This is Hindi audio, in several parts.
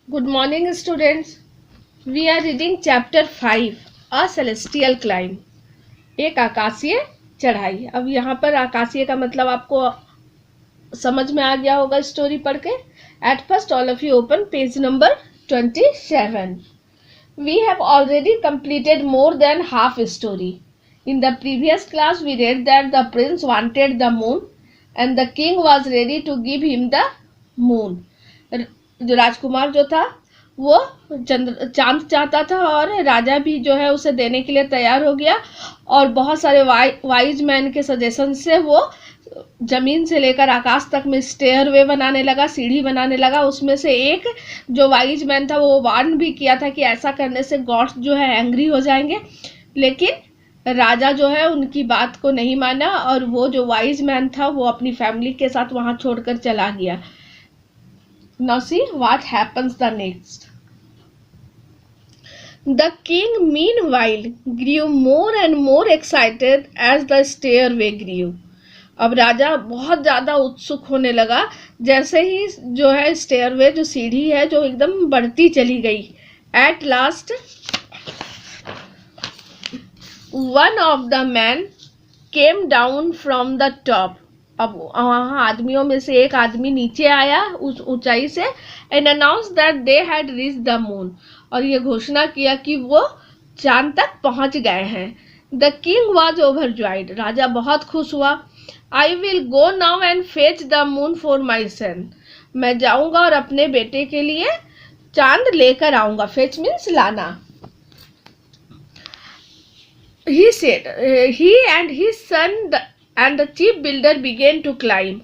Good morning, students. We are reading chapter 5, A Celestial Climb. एक आकाशीय चढ़ाई. अब यहाँ पर आकाशीय का मतलब आपको समझ में आ गया होगा स्टोरी पढ़ के. At first, all of you open page number 27. We have already completed more than half story. In the previous class, we read that the prince wanted the moon and the king was ready to give him the moon. जो राजकुमार जो था वो चांद चाहता था और राजा भी जो है उसे देने के लिए तैयार हो गया और बहुत सारे वाइज मैन के सजेशन से वो जमीन से लेकर आकाश तक में स्टेयरवे बनाने लगा, सीढ़ी बनाने लगा. उसमें से एक जो वाइज मैन था वो वार्न भी किया था कि ऐसा करने से गॉड्स जो है एंग्री हो जाएंगे, लेकिन राजा जो है उनकी बात को नहीं माना और वो जो वाइज मैन था वो अपनी फैमिली के साथ वहां छोड़कर चला गया. Now see what happens the next. The king meanwhile grew more and more excited as the stairway grew. अब राजा बहुत ज़्यादा उत्सुक होने लगा जैसे ही जो है स्टेयरवे जो सीढ़ी है जो एकदम बढ़ती चली गई. At last one of the men came down from the top. अब वहाँ आदमियों में से एक आदमी नीचे आया उस ऊंचाई से and announce that they had reach the moon, और ये घोषणा किया कि वो चांद तक पहुंच गए हैं. The king was overjoyed. राजा बहुत खुश हुआ. I will go now and fetch the moon for my son. मैं जाऊंगा और अपने बेटे के लिए चांद लेकर आऊंगा. फेच मीन्स लाना. He said he and his son and the chief builder began to climb.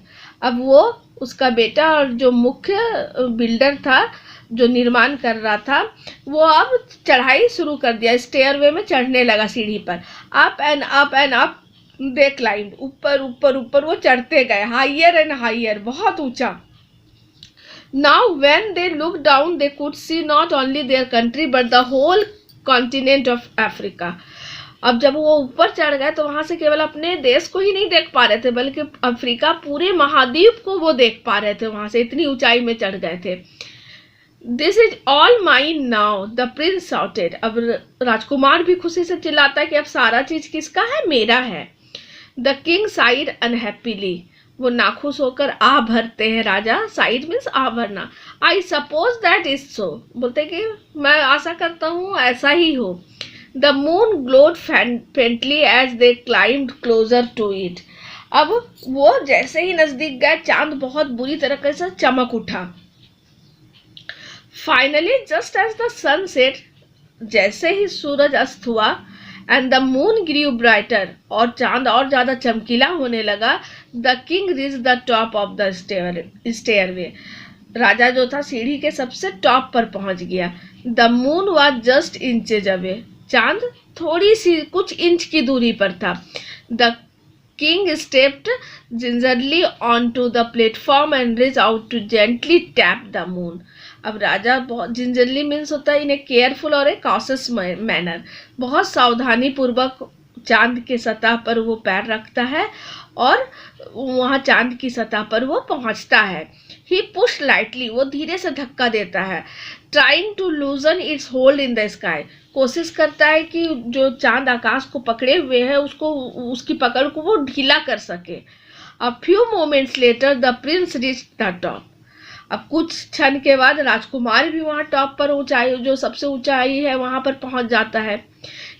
अब वो उसका बेटा और जो मुख्य बिल्डर था जो निर्माण कर रहा था वो अब चढ़ाई शुरू कर दिया. स्टेयरवे में चढ़ने लगा सीढ़ी पर. Up and up and up they climb. ऊपर ऊपर ऊपर वो चढ़ते गए. हायर एंड हायर, बहुत ऊंचा. Now when they looked down they could see not only their country but the whole continent of Africa. अब जब वो ऊपर चढ़ गए तो वहां से केवल अपने देश को ही नहीं देख पा रहे थे बल्कि अफ्रीका पूरे महाद्वीप को वो देख पा रहे थे. वहां से इतनी ऊंचाई में चढ़ गए थे. This is all mine now the Prince shouted. अब राजकुमार भी खुशी से चिल्लाता है कि अब सारा चीज किसका है? मेरा है. The king sighed unhappily. वो नाखुश होकर आ भरते हैं. राजा साइड मीन्स आ भरना. I suppose that is so. बोलते कि मैं आशा करता हूँ ऐसा ही हो. The moon glowed faintly as they climbed closer to it. अब वो जैसे ही नजदीक गए चांद बहुत बुरी तरीके से चमक उठा. Finally, just as the sun set, जैसे ही सूरज अस्त हुआ and the moon grew brighter, और चांद और ज्यादा चमकीला होने लगा, the king reached the top of the stairway. राजा जो था सीढ़ी के सबसे टॉप पर पहुंच गया. The moon was just inches away. चांद थोड़ी सी कुछ इंच की दूरी पर था. The king stepped gingerly on to the platform and reach out to gently tap the moon. अब राजा बहुत जिंजरली मीन्स होता है इन ए केयरफुल और ए कॉशियस मैनर. बहुत सावधानी पूर्वक चांद के सतह पर वो पैर रखता है और वहाँ चांद की सतह पर वो पहुँचता है. He push lightly. वो धीरे से धक्का देता है. Trying to loosen its hold in the sky. कोशिश करता है कि जो चांद आकाश को पकड़े हुए है उसको उसकी पकड़ को वो ढीला कर सके. A few moments later the Prince reach the top. अब कुछ क्षण के बाद राजकुमार भी वहाँ टॉप पर ऊंचाई जो सबसे ऊंचाई है वहां पर पहुंच जाता है.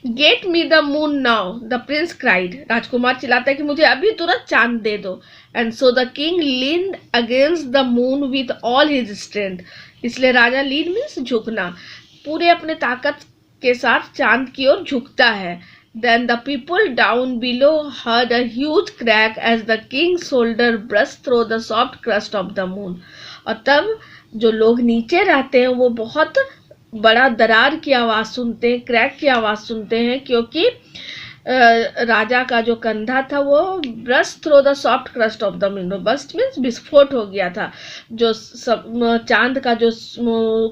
Get me the moon now the prince cried. राजकुमार चिल्लाता है कि मुझे अभी तुरंत चांद दे दो. And so the king leaned against the moon with all his strength. इसलिए राजा लीन मीन्स झुकना, पूरे अपने ताकत के साथ चांद की ओर झुकता है. Then the people down below heard a huge crack as the king's shoulder brushed through the soft crust of the moon. और तब जो लोग नीचे रहते हैं वो बहुत बड़ा दरार की आवाज़ सुनते हैं, क्रैक की आवाज़ सुनते हैं, क्योंकि राजा का जो कंधा था वो burst through the soft crust of the moon. Burst means विस्फोट हो गया था. जो चांद का जो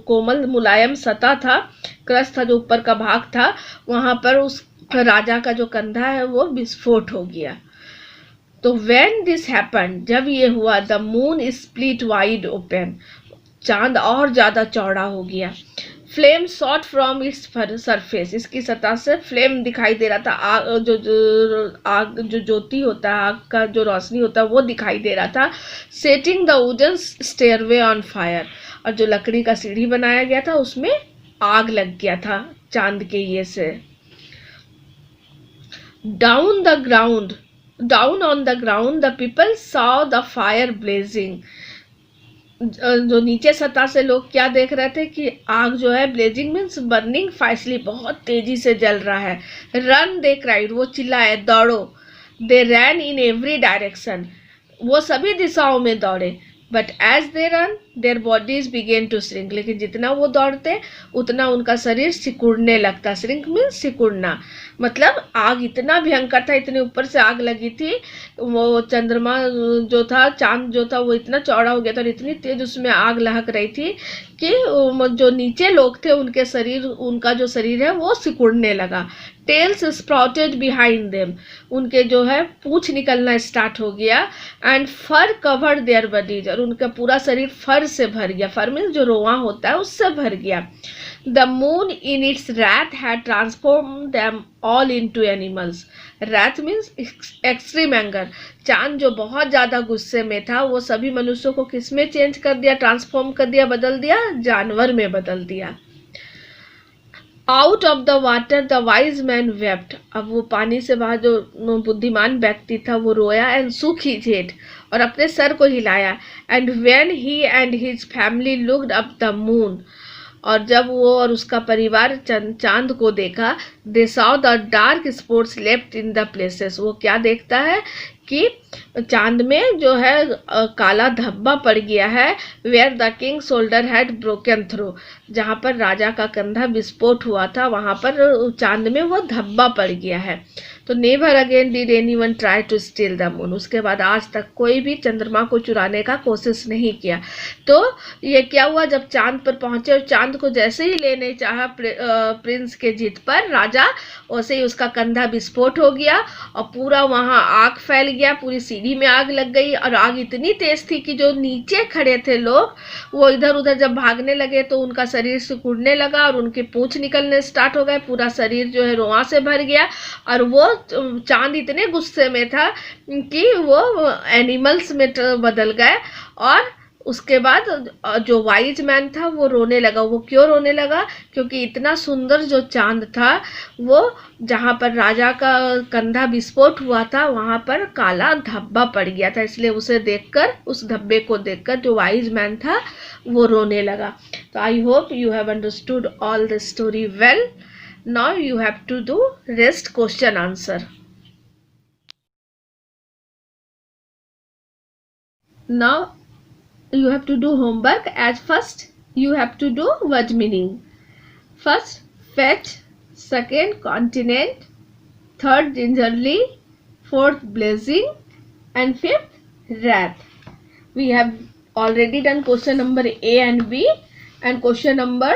कोमल मुलायम सतह था, क्रस्ट था जो ऊपर का भाग था, वहां पर उस राजा का जो कंधा है वो विस्फोट हो गया. तो व्हेन दिस हैपेंड, जब ये हुआ, the moon split wide open. चांद और ज़्यादा चौड़ा हो गया। Flame shot from its surface, इसकी सतह से फ्लेम दिखाई दे रहा था, आग जो ज्योति होता है, आग का जो रोशनी होता है वो दिखाई दे रहा था। Setting the wooden stairway on fire, और जो लकड़ी का सीढ़ी बनाया गया था उसमें आग लग गया था चांद के ये से। Down on the ground the people saw the fire blazing, जो नीचे सतह से लोग क्या देख रहे थे कि आग जो है, ब्लेजिंग मीन्स बर्निंग फास्टली, बहुत तेजी से जल रहा है। रन दे क्राइड, वो चिल्लाए, दौड़ो। दे रैन इन एवरी डायरेक्शन, वो सभी दिशाओं में दौड़े। But as they ran their bodies began to shrink, लेकिन जितना वो दौड़ते उतना उनका शरीर सिकुड़ने लगता। श्रिंक मीन्स सिकुड़ना, मतलब आग इतना भयंकर था, इतने ऊपर से आग लगी थी। वो चंद्रमा जो था, चांद जो था, वो इतना चौड़ा हो गया था और इतनी तेज उसमें आग लहक रही थी कि जो नीचे लोग थे उनके शरीर, उनका जो शरीर है वो सिकुड़ने लगा। टेल्स स्प्राउटेड बिहाइंड देम, उनके जो है पूंछ निकलना स्टार्ट हो गया। And fur covered their bodies, और उनका पूरा शरीर फर से भर गया। फर मीन्स जो रोआ होता है उससे भर गया। The moon in its wrath had transformed them all into animals. wrath means extreme anger. चांद जो बहुत ज्यादा गुस्से में था वो सभी मनुष्यों को किस में चेंज कर दिया, ट्रांसफॉर्म कर दिया, बदल दिया, जानवर में बदल दिया। Out of the water the wise man wept, अब वो पानी से बाहर जो बुद्धिमान व्यक्ति था वो रोया। एंड सुख हिज हेड, और अपने सर को हिलाया। And when he and his family looked up the moon, और जब वो और उसका परिवार चांद को देखा, they saw the dark spots left in the places, वो क्या देखता है कि चांद में जो है काला धब्बा पड़ गया है। Where the king shoulder had broken through, जहाँ पर राजा का कंधा विस्फोट हुआ था वहाँ पर चांद में वो धब्बा पड़ गया है। तो never again did anyone try to steal the moon, उसके बाद आज तक कोई भी चंद्रमा को चुराने का कोशिश नहीं किया। तो ये क्या हुआ, जब चांद पर पहुंचे और चांद को जैसे ही लेने चाहा प्रिंस के जिद पर राजा, वैसे ही उसका कंधा विस्फोट हो गया और पूरा वहाँ आग फैल गया, पूरी सीढ़ी में आग लग गई। और आग इतनी तेज थी कि जो नीचे खड़े थे लोग वो इधर उधर जब भागने लगे तो उनका शरीर सिकुड़ने लगा और उनके पूंछ निकलने स्टार्ट हो गए, पूरा शरीर जो है रोआं से भर गया। और वो चांद इतने गुस्से में था कि वो एनिमल्स में बदल गए। और उसके बाद जो वाइज मैन था वो रोने लगा। वो क्यों रोने लगा, क्योंकि इतना सुंदर जो चांद था वो जहाँ पर राजा का कंधा विस्फोट हुआ था वहाँ पर काला धब्बा पड़ गया था, इसलिए उसे देखकर, उस धब्बे को देखकर जो वाइज मैन था वो रोने लगा। तो I hope you have understood all the story well. Now you have to do rest question answer. Now you have to do homework. As first you have to do word meaning. First fetch, second continent, third gingerly, fourth blazing, and fifth wrath. We have already done question number A and B and question number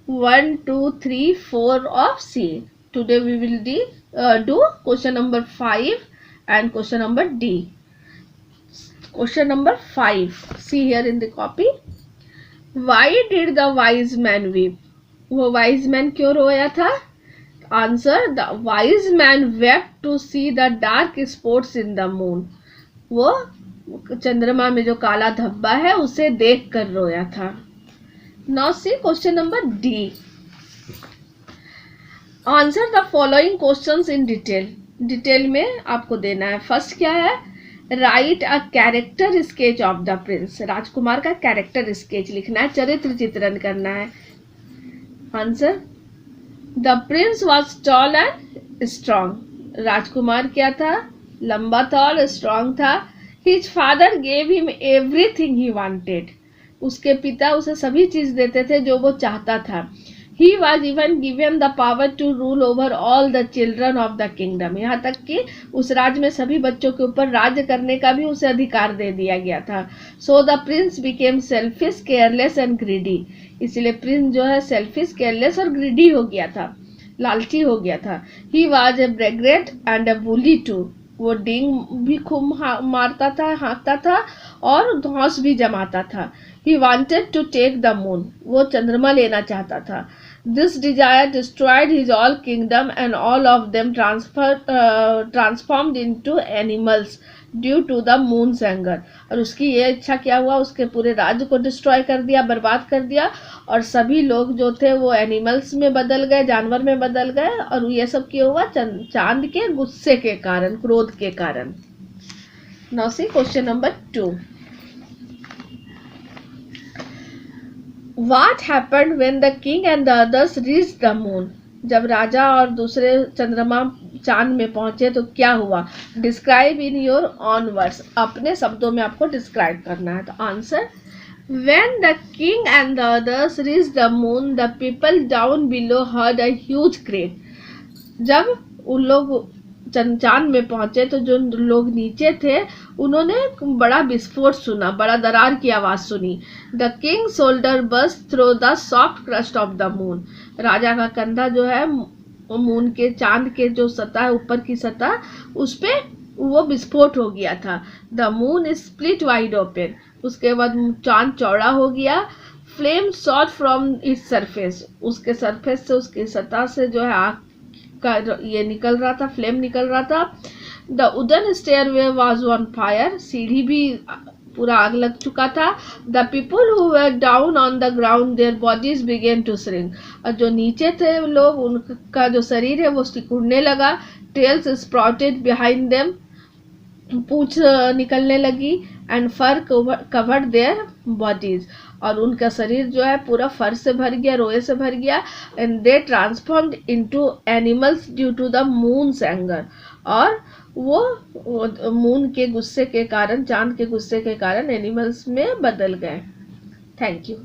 1, 2, 3, 4 of C. Today we will do question number 5 and question number D. Question number 5. See here in the copy. Why did the wise man weep? वो wise man क्यों रोया था? Answer: the wise man wept to see the dark spots in the moon. वो चंद्रमा में जो काला धब्बा है उसे देख कर रोया था. Now see question number D. Answer the following questions in detail. Detail में आपको देना है. फर्स्ट क्या है, write a character sketch of the prince. राजकुमार का कैरेक्टर स्केच लिखना है, चरित्र चित्रण करना है. Answer: the prince was tall and strong. राजकुमार क्या था, लंबा था और स्ट्रॉन्ग था. His father gave him everything he wanted. उसके पिता उसे सभी चीज देते थे जो वो चाहता था. He was even given the power to rule over all the children of the kingdom. यहाँ तक कि उस राज्य में सभी बच्चों के ऊपर राज्य करने का भी उसे अधिकार दे दिया गया था. So the Prince became selfish, careless and greedy. इसलिए प्रिंस जो है सेल्फिश, केयरलेस और ग्रीडी हो गया था, लालची हो गया था. He was a braggart and a bully too. वो डींग भी खूब मारता था, हाँकता था और धौंस भी जमाता था. He wanted to take the moon. वो चंद्रमा लेना चाहता था. This desire destroyed his all kingdom and all of them transformed into animals due to the moon's anger. और उसकी ये इच्छा क्या हुआ, उसके पूरे राज्य को डिस्ट्रॉय कर दिया, बर्बाद कर दिया, और सभी लोग जो थे वो एनिमल्स में बदल गए, जानवर में बदल गए. और ये सब क्यों हुआ, चांद के गुस्से के कारण, क्रोध के कारण. Now see question number 2. What happened when the king and the others reached the moon? जब राजा और दूसरे चंद्रमा चांद में पहुंचे तो क्या हुआ. Describe in your on words. अपने शब्दों में आपको डिस्क्राइब करना है. तो answer, when the king and the others reached the moon, the people down below heard a huge cry. जब उन लोग चांद में पहुंचे तो जो लोग नीचे थे उन्होंने बड़ा विस्फोट सुना, बड़ा दरार की आवाज सुनी. The king shoulder burst through the soft crust of the moon. राजा का कंधा जो है मून के, चांद के जो सतह है, ऊपर की सतह, उस पे वो विस्फोट हो गया था. The moon split wide open. उसके बाद चांद चौड़ा हो गया. Flame shot from its surface. उसके सरफेस से, उसकी सतह से जो है आग का ये निकल रहा था, फ्लेम निकल रहा था. The wooden stairway was on fire. सीढ़ी भी पूरा आग लग चुका था. The people who were down on the ground their bodies began to shrink. और जो नीचे थे लोग, उनका जो शरीर है वो सिकुड़ने लगा. Tails sprouted behind them. पूंछ निकलने लगी. And fur covered their bodies. और उनका शरीर जो है पूरा फर से भर गया, रोए से भर गया. And they transformed into animals due to the moon's anger. और वो मून के गुस्से के कारण, चांद के गुस्से के कारण एनिमल्स में बदल गए. Thank you.